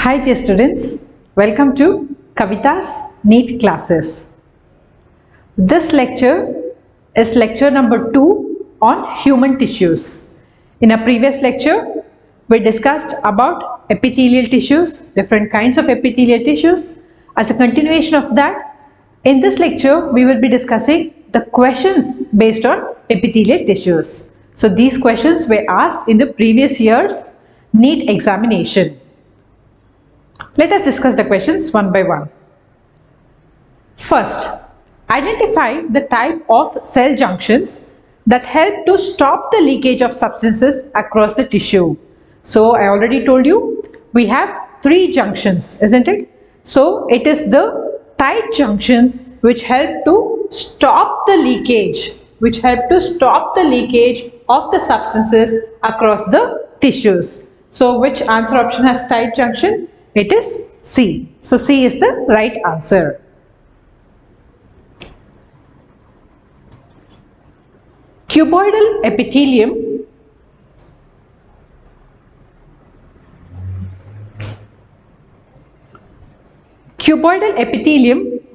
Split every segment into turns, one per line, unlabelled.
Hi dear students, welcome to KAVITHA'S NEET classes. This lecture is lecture number 2 on human tissues. In a previous lecture, we discussed about epithelial tissues, different kinds of epithelial tissues. As a continuation of that, in this lecture, we will be discussing the questions based on epithelial tissues. So these questions were asked in the previous year's NEET examination. Let us discuss the questions one by one. First, identify the type of cell junctions that help to stop the leakage of substances across the tissue. So, I already told you we have 3 junctions, isn't it? So, it is the tight junctions which help to stop the leakage, of the substances across the tissues. So, which answer option has tight junction? It is C. So, C is the right answer. Cuboidal epithelium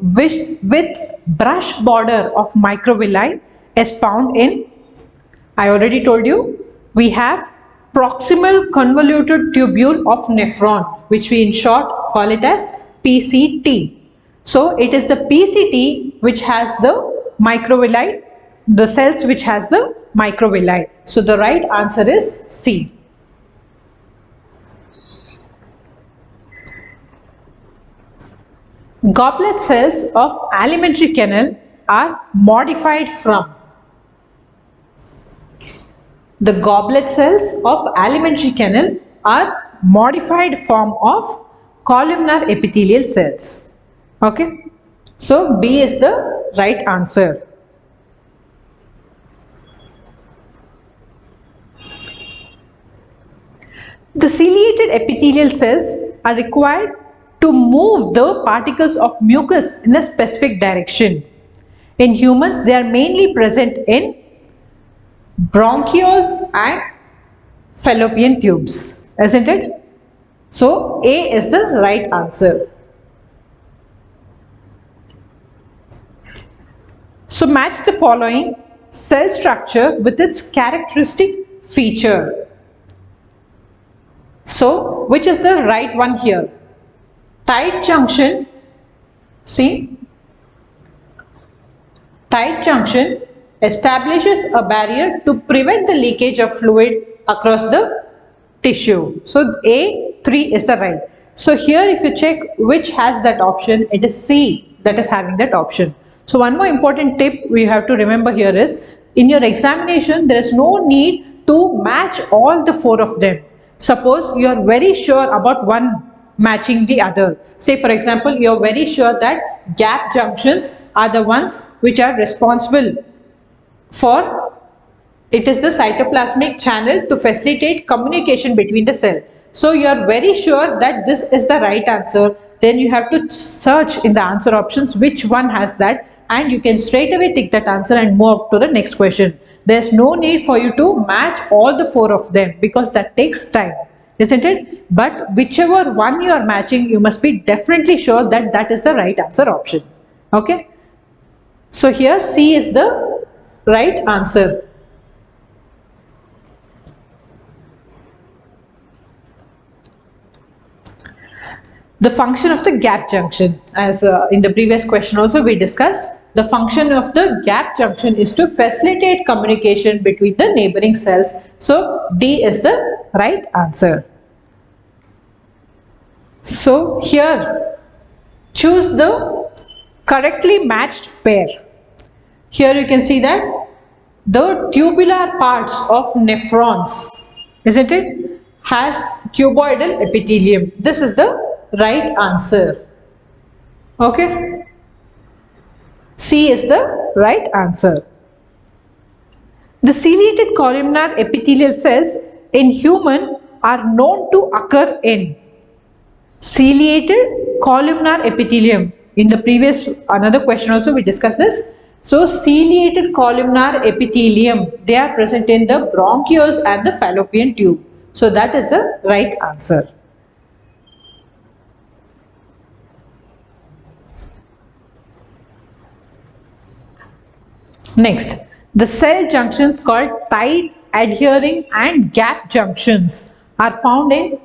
with brush border of microvilli is found in, I already told you, we have proximal convoluted tubule of nephron, which we in short call it as PCT. So it is the PCT which has the microvilli, the cells which has the microvilli. So the right answer is C. Goblet cells of alimentary canal are modified from. The goblet cells of alimentary canal are modified form of columnar epithelial cells. Okay. So B is the right answer. The ciliated epithelial cells are required to move the particles of mucus in a specific direction. In humans, they are mainly present in bronchioles and fallopian tubes, isn't it? So A is the right answer. So match the following cell structure with its characteristic feature. So which is the right one here? Tight junction, see, tight junction establishes a barrier to prevent the leakage of fluid across the tissue. So A3 is the right. So here if you check which has that option, it is C that is having that option. So one more important tip we have to remember here is, in your examination there is no need to match all the 4 of them. Suppose you are very sure about one matching the other. Say for example, you are very sure that gap junctions are the ones which are responsible for, it is the cytoplasmic channel to facilitate communication between the cell. So you are very sure that this is the right answer. Then you have to search in the answer options which one has that, and you can straight away tick that answer and move to the next question. There is no need for you to match all the 4 of them because that takes time, isn't it? But whichever one you are matching, you must be definitely sure that that is the right answer option. Okay. So here C is the right answer. The function of the gap junction, as in the previous question also we discussed, the function of the gap junction is to facilitate communication between the neighboring cells. So D is the right answer. So here choose the correctly matched pair. Here you can see that the tubular parts of nephrons, isn't it, has cuboidal epithelium. This is the right answer. Okay. C is the right answer. The ciliated columnar epithelial cells in human are known to occur in ciliated columnar epithelium. In the previous another question also we discussed this. So ciliated columnar epithelium, they are present in the bronchioles and the fallopian tube. So that is the right answer. Next, the cell junctions called tight, adhering and gap junctions are found in,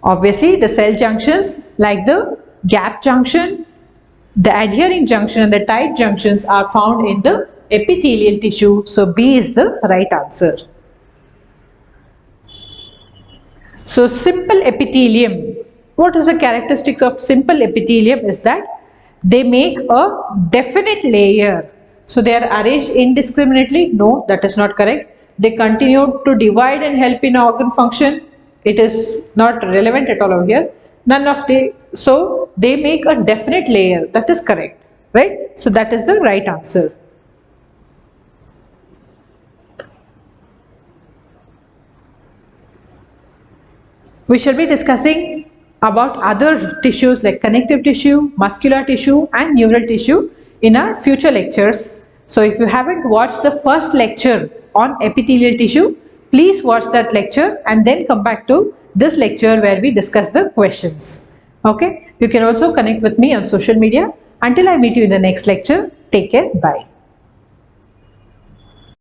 obviously, the cell junctions like the gap junction, the adhering junction and the tight junctions are found in the epithelial tissue. So B is the right answer. So simple epithelium. What is the characteristics of simple epithelium is that they make a definite layer. So they are arranged indiscriminately. No, that is not correct. They continue to divide and help in organ function. It is not relevant at all over here. None of the, so they make a definite layer. That is correct, right? So that is the right answer. We shall be discussing about other tissues like connective tissue, muscular tissue and neural tissue in our future lectures. So if you haven't watched the first lecture on epithelial tissue, please watch that lecture and then come back to this lecture where we discuss the questions. Okay, you can also connect with me on social media. Until I meet you in the next lecture, take care, bye.